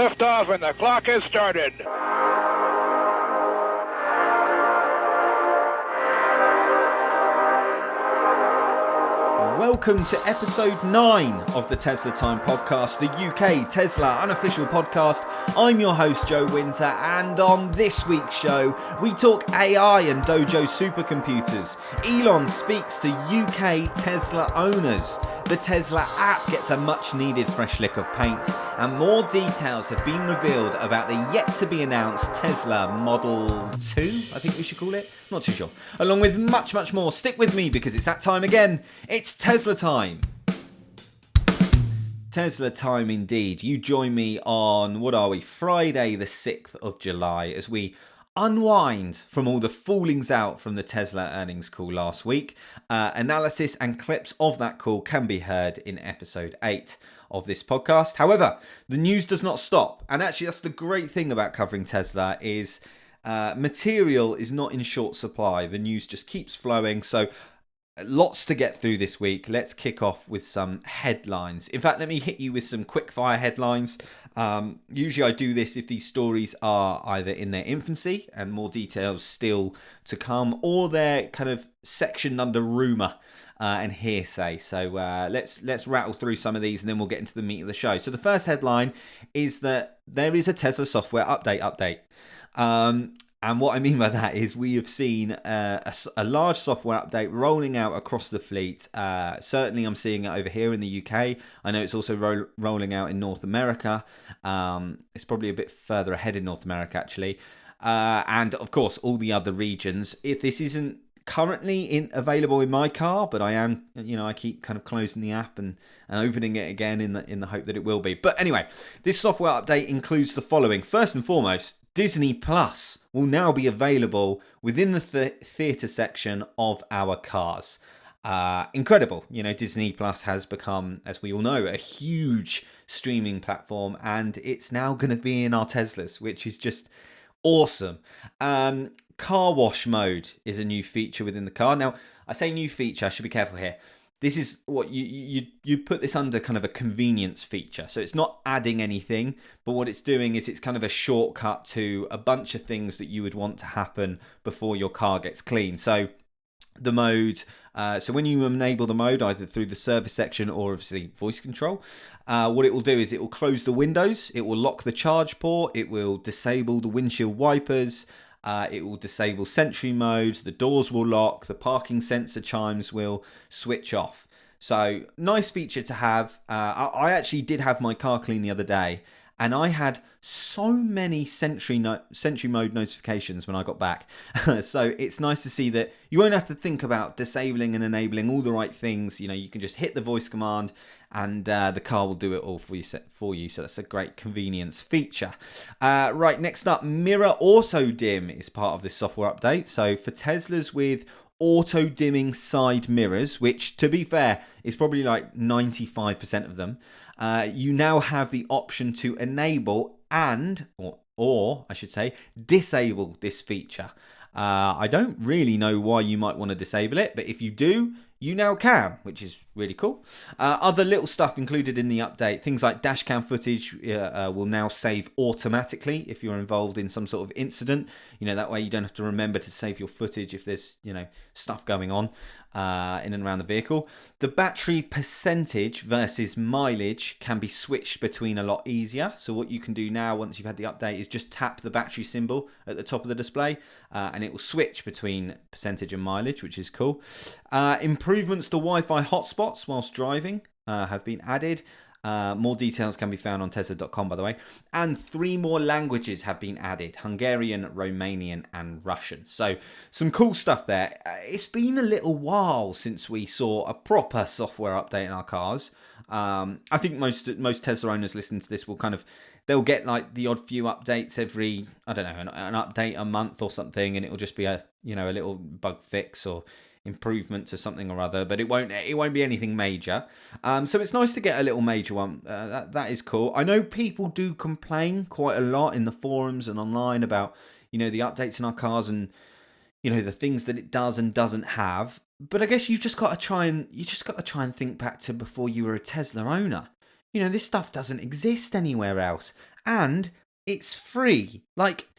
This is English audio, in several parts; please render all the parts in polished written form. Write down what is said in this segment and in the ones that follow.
liftoff and the clock has started. Welcome to episode 9 of the Tesla Time Podcast, the UK Tesla Unofficial Podcast. I'm your host, Joe Winter, and on this week's show, we talk AI and Dojo supercomputers. Elon speaks to UK Tesla owners. The Tesla app gets a much-needed fresh lick of paint, and more details have been revealed about the yet-to-be-announced Tesla Model 2, I think we should call it. Not too sure. Along with much, much more. Stick with me because it's that time again. It's Tesla time. Tesla time indeed. You join me on, Friday the 6th of July as we unwind from all the fallings out from the Tesla earnings call last week. Analysis and clips of that call can be heard in episode 8 of this podcast. However, the news does not stop. And actually, that's the great thing about covering Tesla is material is not in short supply. The news just keeps flowing. So lots to get through this week. Let's kick off with some headlines. In fact, let me hit you with some quick fire headlines. Usually I do this if these stories are either in their infancy and more details still to come, or they're kind of sectioned under rumour and hearsay. So let's rattle through some of these and then we'll get into the meat of the show. So the first headline is that there is a Tesla software update. And what I mean by that is we have seen a large software update rolling out across the fleet. Certainly I'm seeing it over here in the UK. I know it's also rolling out in North America. It's probably a bit further ahead in North America, actually. And of course, all the other regions. If this isn't currently available in my car, but I am, I keep kind of closing the app and opening it again in the hope that it will be. But anyway, this software update includes the following. First and foremost, Disney Plus will now be available within the theatre section of our cars. Incredible. Disney Plus has become, as we all know, a huge streaming platform, and it's now going to be in our Teslas, which is just awesome. Car wash mode is a new feature within the car. Now, I say new feature, I should be careful here. This is what you put this under kind of a convenience feature. So it's not adding anything, but what it's doing is it's kind of a shortcut to a bunch of things that you would want to happen before your car gets clean. So the mode, so when you enable the mode, either through the service section or obviously voice control, what it will do is it will close the windows, it will lock the charge port, it will disable the windshield wipers, it will disable Sentry mode, the doors will lock, the parking sensor chimes will switch off. So nice feature to have. I actually did have my car clean the other day, and I had so many Sentry mode notifications when I got back. So it's nice to see that you won't have to think about disabling and enabling all the right things. You can just hit the voice command and the car will do it all for you. So that's a great convenience feature. Right, next up, Mirror Auto Dim is part of this software update. So for Teslas with auto dimming side mirrors, which to be fair is probably like 95% of them, you now have the option to enable or I should say disable this feature. I don't really know why you might want to disable it, but if you do, you now can, which is really cool. Other little stuff included in the update, things like dashcam footage will now save automatically if you're involved in some sort of incident. That way you don't have to remember to save your footage if there's, stuff going on in and around the vehicle. The battery percentage versus mileage can be switched between a lot easier. So what you can do now, once you've had the update, is just tap the battery symbol at the top of the display and it will switch between percentage and mileage, which is cool. Improvements to Wi-Fi hotspots whilst driving have been added. More details can be found on tesla.com, by the way. And 3 more languages have been added: Hungarian, Romanian, and Russian. So some cool stuff there. It's been a little while since we saw a proper software update in our cars. I think most Tesla owners listening to this they'll get like the odd few updates every, I don't know, an update a month or something, and it'll just be a little bug fix or improvement to something or other, but it won't be anything major. So it's nice to get a little major one. That is cool. I know people do complain quite a lot in the forums and online about the updates in our cars and the things that it does and doesn't have. But I guess you've just got to try and think back to before you were a Tesla owner. This stuff doesn't exist anywhere else. and it's free. Like,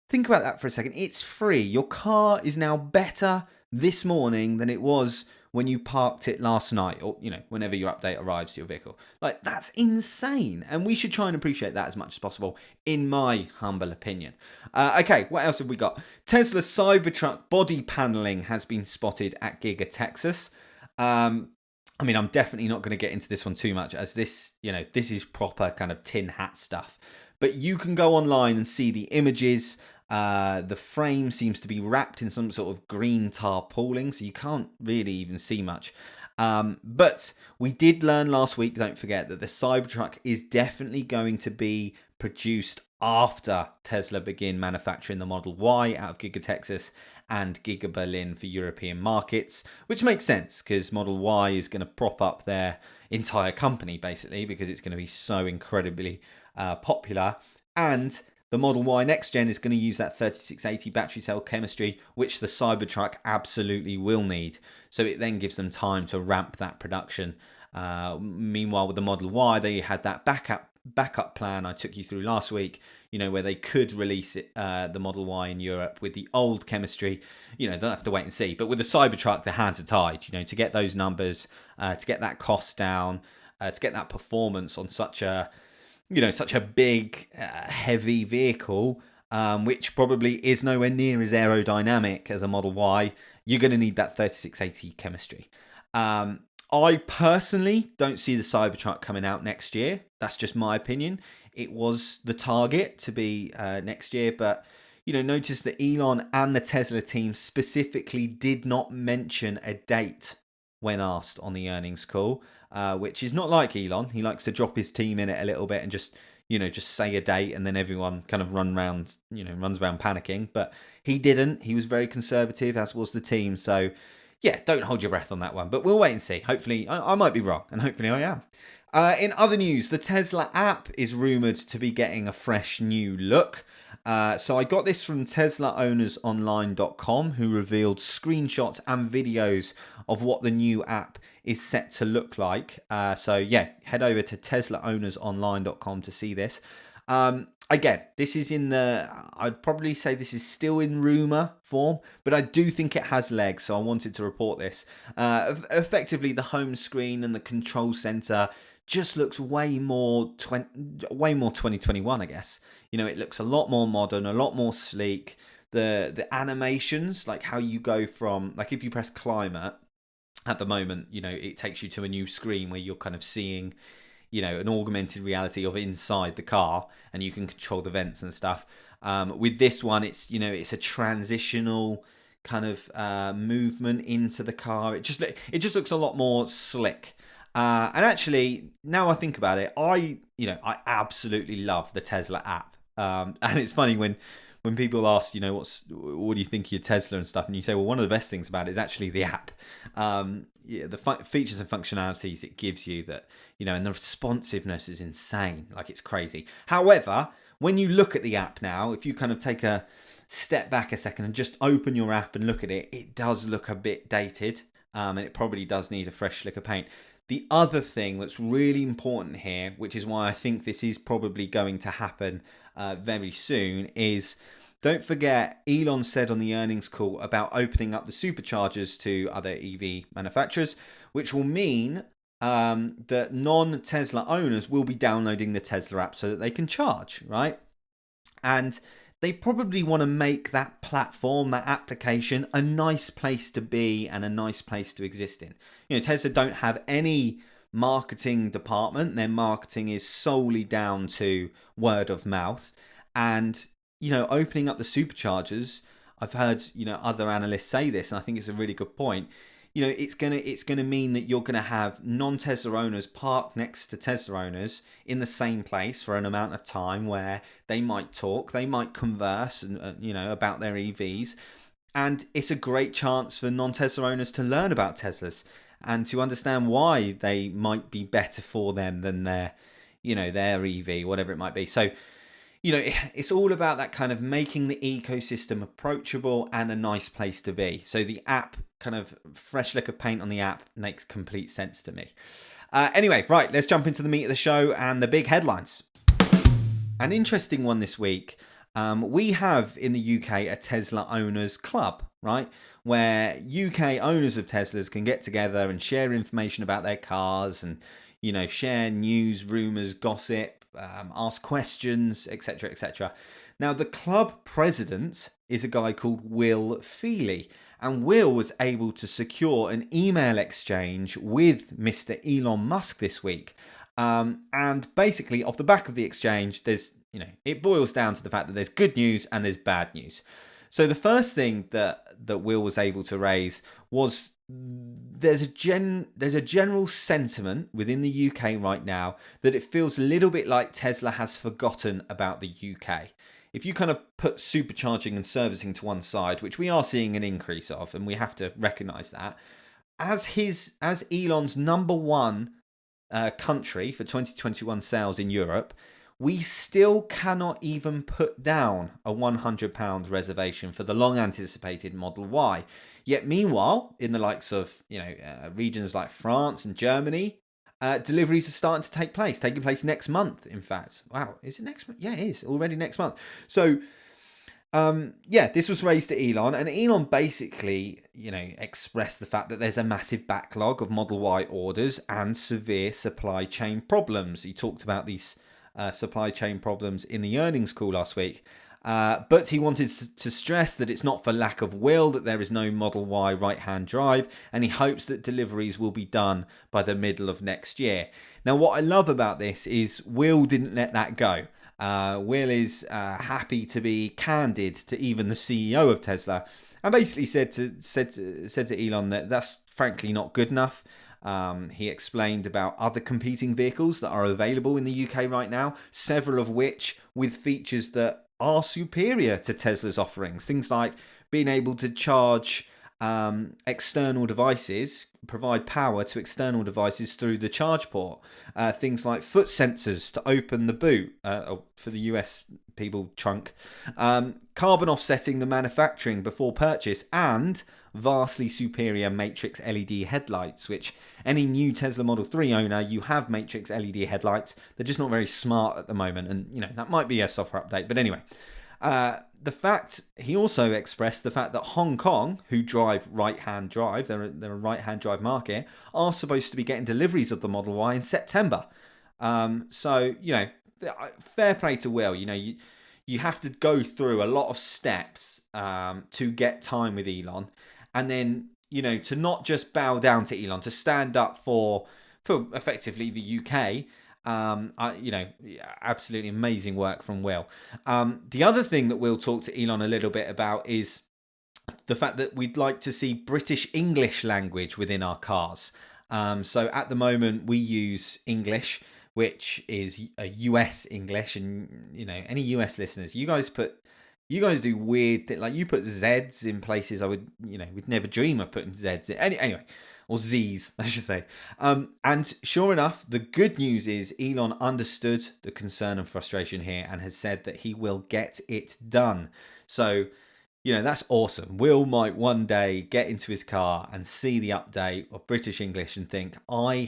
think about that for a second. It's free. Your car is now better this morning than it was when you parked it last night, or whenever your update arrives to your vehicle. Like, that's insane, and we should try and appreciate that as much as possible, in my humble opinion. Okay, what else have we got? Tesla Cybertruck body paneling has been spotted at Giga Texas. I'm definitely not going to get into this one too much, as this is proper kind of tin hat stuff. But you can go online and see the images. The frame seems to be wrapped in some sort of green tarpaulin, so you can't really even see much. But we did learn last week, don't forget, that the Cybertruck is definitely going to be produced after Tesla begin manufacturing the Model Y out of Giga Texas and Giga Berlin for European markets, which makes sense because Model Y is going to prop up their entire company, basically, because it's going to be so incredibly popular. And the Model Y next gen is going to use that 3680 battery cell chemistry, which the Cybertruck absolutely will need. So it then gives them time to ramp that production. Meanwhile, with the Model Y, they had that backup plan I took you through last week, where they could release it, the Model Y in Europe with the old chemistry. They'll have to wait and see. But with the Cybertruck, their hands are tied, to get those numbers, to get that cost down, to get that performance on such a big, heavy vehicle, which probably is nowhere near as aerodynamic as a Model Y. You're going to need that 3680 chemistry. I personally don't see the Cybertruck coming out next year. That's just my opinion. It was the target to be next year, but notice that Elon and the Tesla team specifically did not mention a date when asked on the earnings call, which is not like Elon. He likes to drop his team in it a little bit and just say a date, and then everyone kind of runs around panicking. But he didn't. He was very conservative, as was the team. So yeah, don't hold your breath on that one. But we'll wait and see. Hopefully, I might be wrong, and hopefully I am. In other news, the Tesla app is rumoured to be getting a fresh new look. So I got this from teslaownersonline.com, who revealed screenshots and videos of what the new app is set to look like. So yeah, head over to teslaownersonline.com to see this. Again, this is I'd probably say this is still in rumour form, but I do think it has legs, so I wanted to report this. Effectively, the home screen and the control centre just looks way more 2021, I guess. It looks a lot more modern, a lot more sleek. The animations, like how you go from, like if you press climate at the moment, it takes you to a new screen where you're kind of seeing, an augmented reality of inside the car, and you can control the vents and stuff. With this one, it's a transitional kind of movement into the car. It just looks a lot more slick. And actually, now I think about it, I absolutely love the Tesla app. And it's funny when people ask, what do you think of your Tesla and stuff, and you say, well, one of the best things about it is actually the app. The features and functionalities it gives you, that and the responsiveness is insane, like it's crazy. However, when you look at the app now, if you kind of take a step back a second and just open your app and look at it, it does look a bit dated, and it probably does need a fresh lick of paint. The other thing that's really important here, which is why I think this is probably going to happen very soon, is don't forget Elon said on the earnings call about opening up the superchargers to other EV manufacturers, which will mean that non-Tesla owners will be downloading the Tesla app so that they can charge, right? And they probably want to make that platform, that application, a nice place to be and a nice place to exist in. Tesla don't have any marketing department. Their marketing is solely down to word of mouth. And, opening up the superchargers, I've heard, other analysts say this, and I think it's a really good point. It's gonna mean that you're gonna have non-Tesla owners parked next to Tesla owners in the same place for an amount of time where they might talk, they might converse, and about their EVs, and it's a great chance for non-Tesla owners to learn about Teslas and to understand why they might be better for them than their EV, whatever it might be. So, it's all about that kind of making the ecosystem approachable and a nice place to be. So the app, kind of fresh lick of paint on the app, makes complete sense to me. Anyway, right, let's jump into the meat of the show and the big headlines. An interesting one this week. We have in the UK a Tesla owners club, right? Where UK owners of Teslas can get together and share information about their cars and, share news, rumours, gossip, ask questions, etc., etc. Now, the club president is a guy called Will Feely, and Will was able to secure an email exchange with Mr. Elon Musk this week. And basically, off the back of the exchange, it boils down to the fact that there's good news and there's bad news. So the first thing that Will was able to raise was there's a general sentiment within the UK right now that it feels a little bit like Tesla has forgotten about the UK. If you kind of put supercharging and servicing to one side, which we are seeing an increase of, and we have to recognise that, as Elon's number one country for 2021 sales in Europe, we still cannot even put down a £100 reservation for the long-anticipated Model Y. Yet meanwhile, in the likes of regions like France and Germany, deliveries are starting to taking place next month, in fact. Wow, is it next month? Yeah, it is, already next month. So, this was raised to Elon, and Elon basically, expressed the fact that there's a massive backlog of Model Y orders and severe supply chain problems. He talked about these supply chain problems in the earnings call last week. But he wanted to stress that it's not for lack of will that there is no Model Y right-hand drive, and he hopes that deliveries will be done by the middle of next year. Now, what I love about this is Will didn't let that go. Will is happy to be candid to even the CEO of Tesla, and basically said to Elon that that's frankly not good enough. He explained about other competing vehicles that are available in the UK right now, several of which with features that are superior to Tesla's offerings. Things like being able to charge external devices, provide power to external devices through the charge port. Things like foot sensors to open the boot for the US people chunk. Carbon offsetting the manufacturing before purchase, and vastly superior matrix LED headlights, which any new Tesla Model 3 owner, you have matrix LED headlights. They're just not very smart at the moment, and that might be a software update. But anyway, he also expressed the fact that Hong Kong, who drive right-hand drive, they're a right-hand drive market, are supposed to be getting deliveries of the Model Y in September. So fair play to Will. You have to go through a lot of steps to get time with Elon. And then, to not just bow down to Elon, to stand up for effectively the UK. Absolutely amazing work from Will. The other thing that we'll talk to Elon a little bit about is the fact that we'd like to see British English language within our cars. So at the moment we use English, which is a US English, and any US listeners, you guys do weird like you put Z's in places I would we'd never dream of putting Z's in. Anyway, or Z's, I should say. And sure enough, the good news is Elon understood the concern and frustration here and has said that he will get it done. So, that's awesome. Will might one day get into his car and see the update of British English and think, I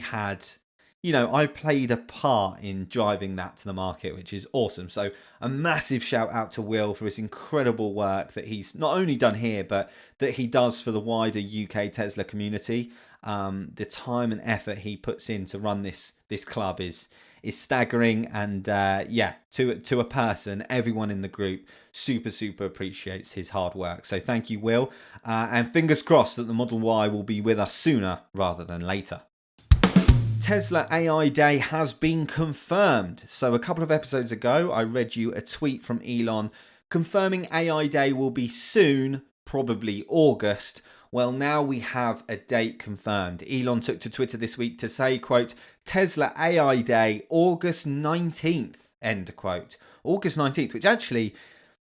played a part in driving that to the market, which is awesome. So a massive shout out to Will for his incredible work that he's not only done here, but that he does for the wider UK Tesla community. The time and effort he puts in to run this club is staggering. And to a person, everyone in the group super appreciates his hard work. So thank you, Will. And fingers crossed that the Model Y will be with us sooner rather than later. Tesla AI Day has been confirmed. So a couple of episodes ago, I read you a tweet from Elon confirming AI Day will be soon, probably August. Well, now we have a date confirmed. Elon took to Twitter this week to say, quote, Tesla AI Day, August 19th, end quote. August 19th, which actually,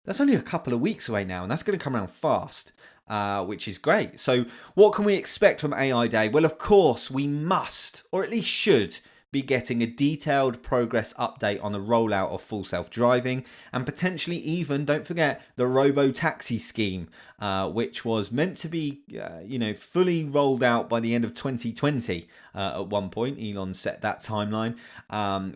that's only a couple of weeks away now, and that's going to come around fast. Which is great. So what can we expect from AI Day? Well, of course, we must, or at least should, be getting a detailed progress update on the rollout of full self-driving, and potentially even, don't forget, the Robo taxi scheme, which was meant to be fully rolled out by the end of 2020 at one point. Elon set that timeline.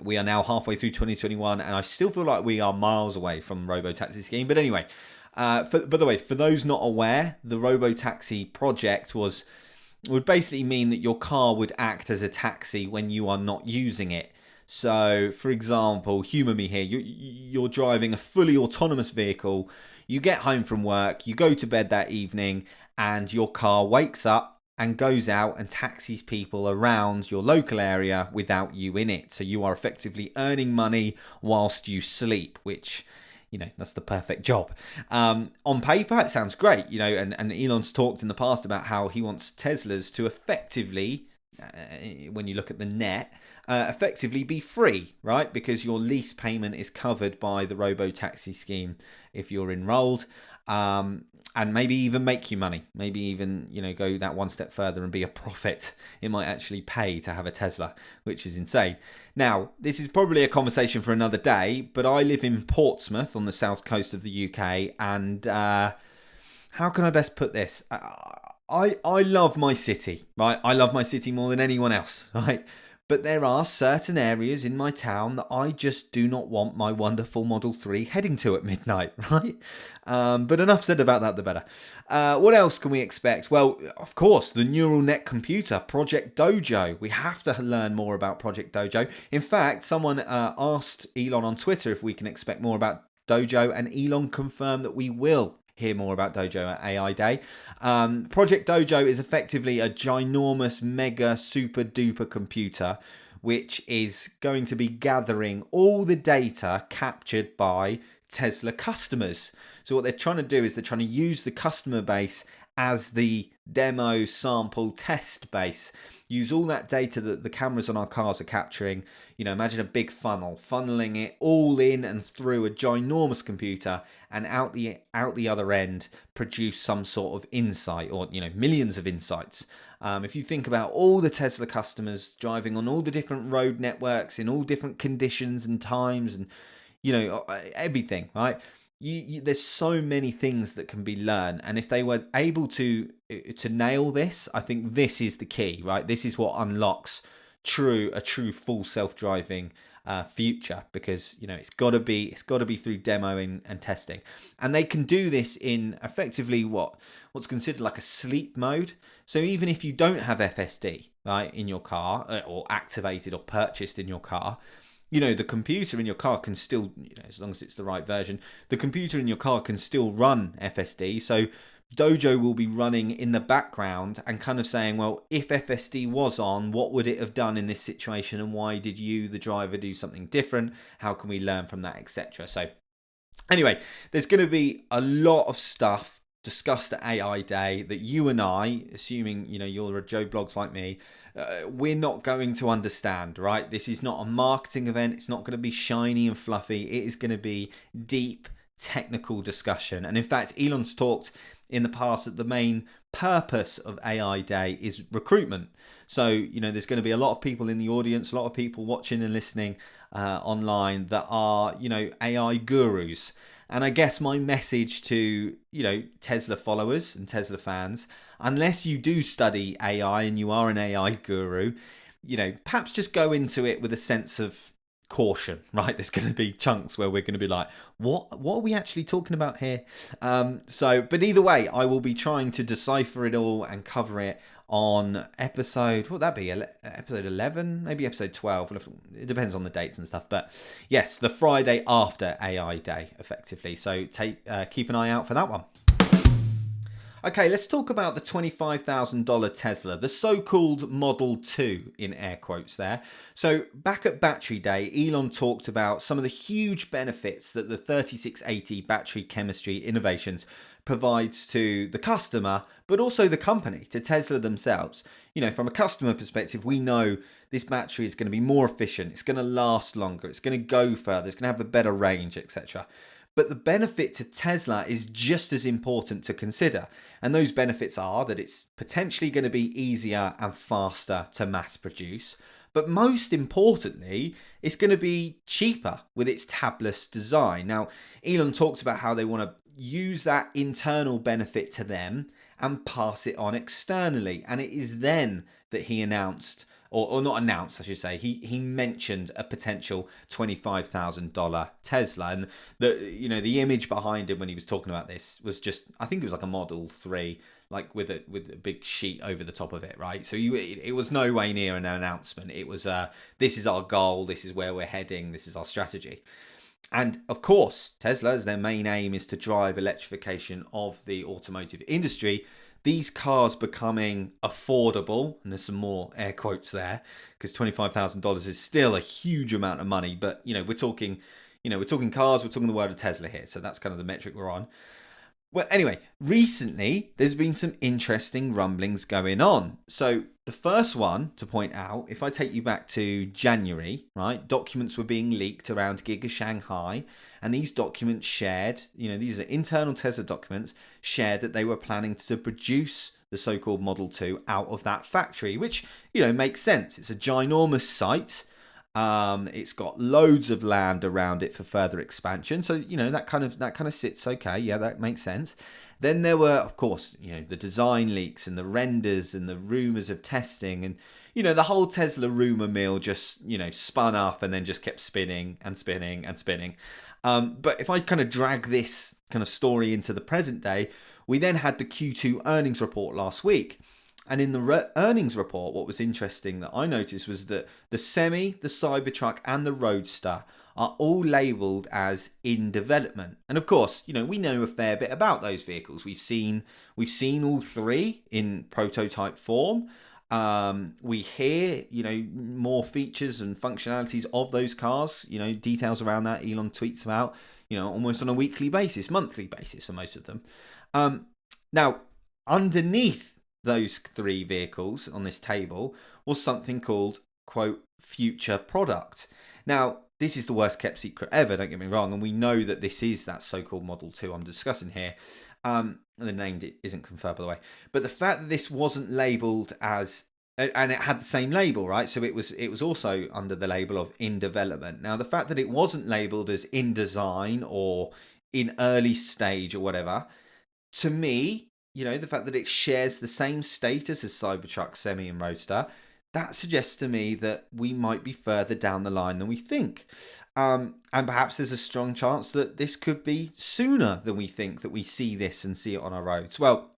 We are now halfway through 2021, and I still feel like we are miles away from Robo taxi scheme. But anyway, by the way, for those not aware, the Robo taxi project would basically mean that your car would act as a taxi when you are not using it. So, for example, humour me here, you're driving a fully autonomous vehicle, you get home from work, you go to bed that evening, and your car wakes up and goes out and taxis people around your local area without you in it. So you are effectively earning money whilst you sleep, which, that's the perfect job. On paper, it sounds great, and Elon's talked in the past about how he wants Teslas to effectively, when you look at the net, effectively be free, right? Because your lease payment is covered by the Robo taxi scheme if you're enrolled, and maybe even make you money. Maybe even, go that one step further and be a profit. It might actually pay to have a Tesla, which is insane. Now, this is probably a conversation for another day, but I live in Portsmouth on the south coast of the UK, and how can I best put this? I love my city, right? I love my city more than anyone else, right? But there are certain areas in my town that I just do not want my wonderful Model 3 heading to at midnight, right? But enough said about that, the better. What else can we expect? Well, of course, the neural net computer, Project Dojo. We have to learn more about Project Dojo. In fact, someone asked Elon on Twitter if we can expect more about Dojo, and Elon confirmed that we will hear more about Dojo at AI Day. Project Dojo is effectively a ginormous, mega, super duper computer which is going to be gathering all the data captured by Tesla customers. So what they're trying to do is they're trying to use the customer base as the demo sample test base. Use all that data that the cameras on our cars are capturing. Imagine a big funnel, funneling it all in and through a ginormous computer, and out the other end produce some sort of insight, or millions of insights. If you think about all the Tesla customers driving on all the different road networks in all different conditions and times, and everything, right? There's so many things that can be learned, and if they were able to nail this, I think this is the key, right? This is what unlocks a true full self-driving future, because it's got to be through demoing and testing, and they can do this in effectively what's considered like a sleep mode. So even if you don't have FSD right in your car, or activated or purchased in your car, the computer in your car can still, as long as it's the right version, the computer in your car can still run FSD. So Dojo will be running in the background and kind of saying, well, if FSD was on, what would it have done in this situation? And why did you, the driver, do something different? How can we learn from that, etc.? So anyway, there's going to be a lot of stuff discussed at AI Day that you and I, assuming you're a Joe Blogs like me, we're not going to understand, right? This is not a marketing event. It's not going to be shiny and fluffy. It is going to be deep technical discussion. And in fact, Elon's talked in the past that the main purpose of AI Day is recruitment. So, there's going to be a lot of people in the audience, a lot of people watching and listening online that are, AI gurus. And I guess my message to, Tesla followers and Tesla fans, unless you do study AI and you are an AI guru, perhaps just go into it with a sense of caution, right? There's going to be chunks where we're going to be like, what are we actually talking about here? But either way, I will be trying to decipher it all and cover it on episode, what would that be? Episode 11, maybe episode 12. It depends on the dates and stuff. But yes, the Friday after AI Day, effectively. So keep an eye out for that one. Okay, let's talk about the $25,000 Tesla, the so-called Model 2 in air quotes there. So back at Battery Day, Elon talked about some of the huge benefits that the 3680 battery chemistry innovations provides to the customer, but also the company, to Tesla themselves. From a customer perspective, we know this battery is going to be more efficient, it's going to last longer, it's going to go further, it's going to have a better range, etc. But the benefit to Tesla is just as important to consider. And those benefits are that it's potentially going to be easier and faster to mass produce, But most importantly, it's going to be cheaper with its tabless design. Now, Elon talked about how they want to use that internal benefit to them and pass it on externally. And it is then that he announced, or not announced, I should say, he mentioned a potential $25,000 Tesla. And the image behind him when he was talking about this was just, I think it was like a Model 3, like with a big sheet over the top of it, right? So it was no way near an announcement. It was, this is our goal, this is where we're heading, this is our strategy. And of course, Tesla's their main aim is to drive electrification of the automotive industry. These cars becoming affordable, and there's some more air quotes there, because $25,000 is still a huge amount of money. But we're talking cars, we're talking the world of Tesla here, so that's kind of the metric we're on. Well, anyway, recently there's been some interesting rumblings going on. So the first one to point out, if I take you back to January, right, documents were being leaked around Giga Shanghai, and these documents shared, these are internal Tesla documents, shared that they were planning to produce the so-called Model 2 out of that factory, which, makes sense. It's a ginormous site. It's got loads of land around it for further expansion, so that kind of sits okay. Yeah, that makes sense. Then there were, of course, the design leaks and the renders and the rumors of testing, and the whole Tesla rumor mill just spun up and then just kept spinning and spinning and spinning. But if I kind of drag this kind of story into the present day, we then had the Q2 earnings report last week. And in the earnings report, what was interesting that I noticed was that the Semi, the Cybertruck and the Roadster are all labelled as in development. And of course, we know a fair bit about those vehicles. We've seen all three in prototype form. We hear, more features and functionalities of those cars, details around that Elon tweets about, almost on a weekly basis, monthly basis for most of them. Now, underneath those three vehicles on this table was something called, quote, future product. Now, this is the worst kept secret ever, don't get me wrong, and we know that this is that so-called Model 2 I'm discussing here. The name isn't confirmed, by the way. But the fact that this wasn't labelled as, and it had the same label, right? So it was also under the label of in development. Now, the fact that it wasn't labelled as in design or in early stage or whatever, to me, the fact that it shares the same status as Cybertruck, Semi and Roadster, that suggests to me that we might be further down the line than we think. And perhaps there's a strong chance that this could be sooner than we think that we see this and see it on our roads. Well,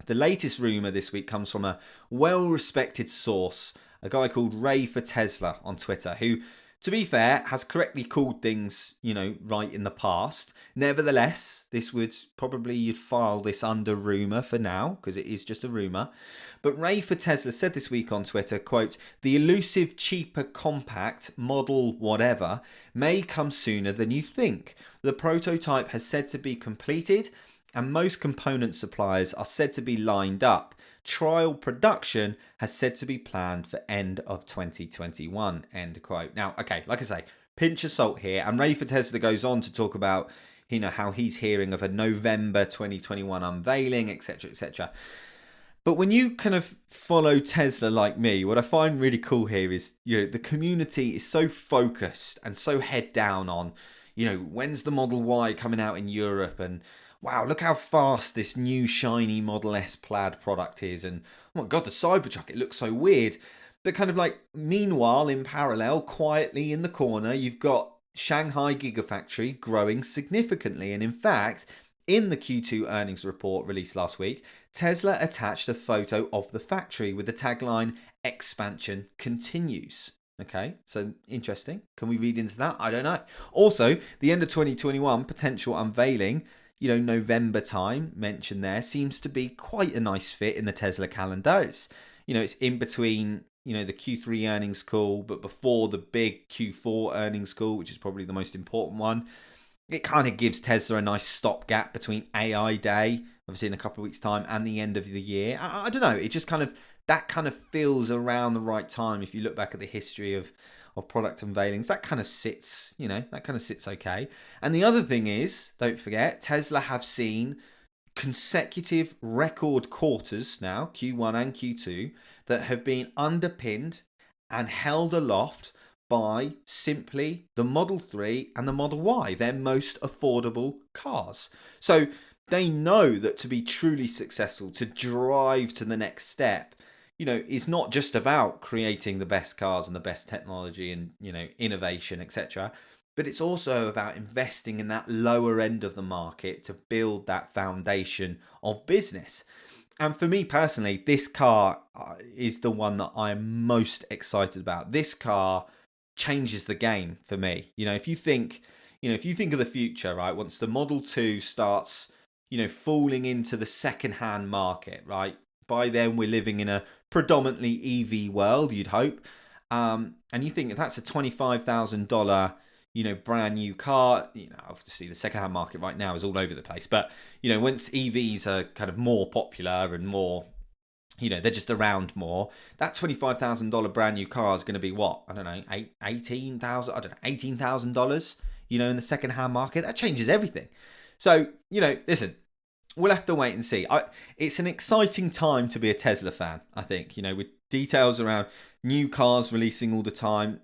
the latest rumour this week comes from a well-respected source, a guy called Ray for Tesla on Twitter, who, to be fair, has correctly called things, right in the past. Nevertheless, this would probably, you'd file this under rumour for now, because it is just a rumour. But Ray for Tesla said this week on Twitter, quote, the elusive, cheaper, compact, model whatever, may come sooner than you think. The prototype has said to be completed, and most component suppliers are said to be lined up. Trial production has said to be planned for end of 2021, end quote. Now, okay, like I say, pinch of salt here. And Ray for Tesla goes on to talk about, how he's hearing of a November 2021 unveiling, etc., etc. But when you kind of follow Tesla like me, what I find really cool here is, the community is so focused and so head down on, when's the Model Y coming out in Europe, and wow, look how fast this new shiny Model S Plaid product is. And oh my God, the Cybertruck, it looks so weird. But kind of like, meanwhile, in parallel, quietly in the corner, you've got Shanghai Gigafactory growing significantly. And in fact, in the Q2 earnings report released last week, Tesla attached a photo of the factory with the tagline, expansion continues. Okay, so interesting. Can we read into that? I don't know. Also, the end of 2021 potential unveiling, November time mentioned there, seems to be quite a nice fit in the Tesla calendar. It's, it's in between, the Q3 earnings call, but before the big Q4 earnings call, which is probably the most important one. It kind of gives Tesla a nice stopgap between AI Day, obviously in a couple of weeks' time, and the end of the year. I don't know. It just that kind of feels around the right time. If you look back at the history of product unveilings, that kind of sits, okay. And the other thing is, don't forget, Tesla have seen consecutive record quarters now, Q1 and Q2, that have been underpinned and held aloft by simply the Model 3 and the Model Y, their most affordable cars. So they know that to be truly successful, to drive to the next step, is not just about creating the best cars and the best technology and, innovation, etc. But it's also about investing in that lower end of the market to build that foundation of business. And for me personally, this car is the one that I'm most excited about. This car changes the game for me. If you think of the future, right, once the Model 2 starts, falling into the second-hand market, right? By then we're living in a predominantly EV world, you'd hope. And you think if that's a $25,000, brand new car, obviously the second-hand market right now is all over the place. But, once EVs are kind of more popular and more, they're just around more, that $25,000 brand new car is going to be what? I don't know, $18,000, in the second-hand market. That changes everything. So, listen, we'll have to wait and see. It's an exciting time to be a Tesla fan, I think, with details around new cars releasing all the time,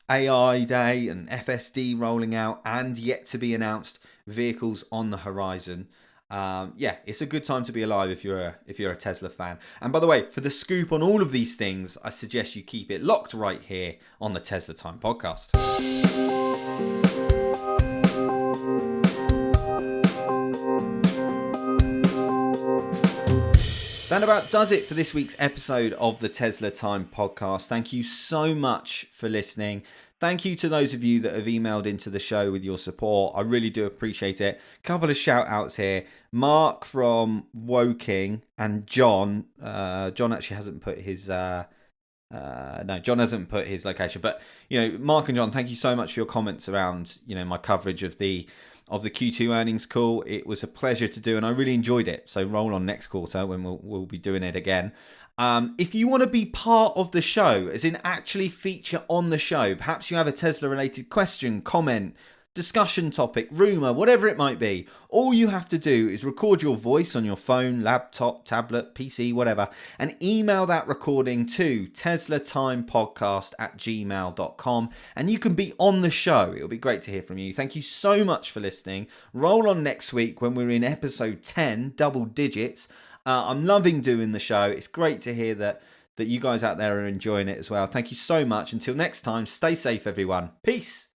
AI Day and FSD rolling out, and yet to be announced vehicles on the horizon. It's a good time to be alive if you're a Tesla fan. And by the way, for the scoop on all of these things, I suggest you keep it locked right here on the Tesla Time Podcast. That about does it for this week's episode of the Tesla Time Podcast. Thank you so much for listening. Thank you to those of you that have emailed into the show with your support. I really do appreciate it. Couple of shout outs here. Mark from Woking and John. John actually hasn't put his John hasn't put his location. But Mark and John, thank you so much for your comments around my coverage of the Q2 earnings call. It was a pleasure to do, and I really enjoyed it. So roll on next quarter when we'll be doing it again. If you want to be part of the show, as in actually feature on the show, perhaps you have a Tesla-related question, comment, discussion topic, rumour, whatever it might be, all you have to do is record your voice on your phone, laptop, tablet, PC, whatever, and email that recording to teslatimepodcast@gmail.com, and you can be on the show. It'll be great to hear from you. Thank you so much for listening. Roll on next week when we're in episode 10, double digits. I'm loving doing the show. It's great to hear that you guys out there are enjoying it as well. Thank you so much. Until next time, stay safe, everyone. Peace.